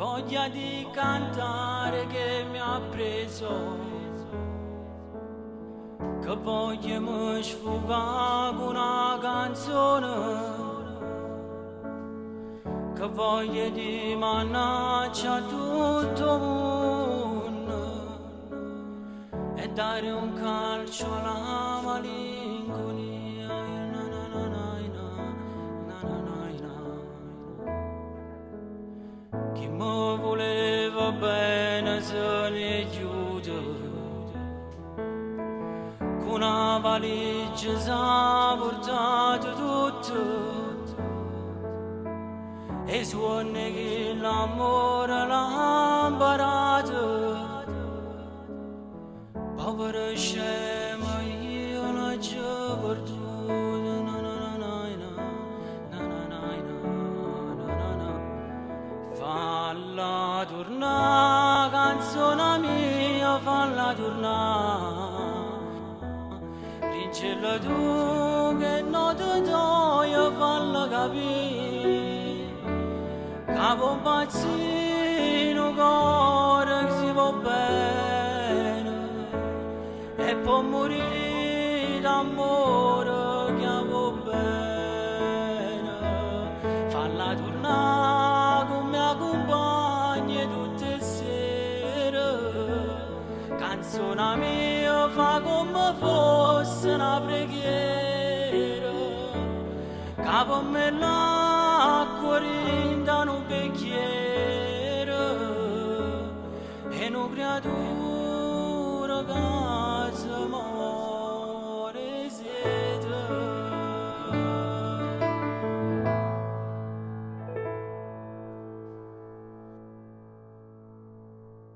voglia di cantare che mi ha preso, che voglio mi sfogare con una canzone, che voglio di mannaggia a tutto mondo e dare un calcio alla malinconia. Na na na na na, na na na na. Chi mi voleva bene se ne chiude, con una valigia s'ha portato tutto e suona che l'amore l'ha imparato. Povera scema io l'ho già perduta. Na na na na na, na na na na na. Falla tornare canzone mia, falla tornare. Rincella tu che non ti do, falla capire. Capo bazzino cuore che si va bene e può morire d'amore che va bene. Falla tornare con mia compagna tutte le sere, canzone mia fa come fosse una preghiera. Capo me l'acqua rinda un bicchiere e una creatura che si muore.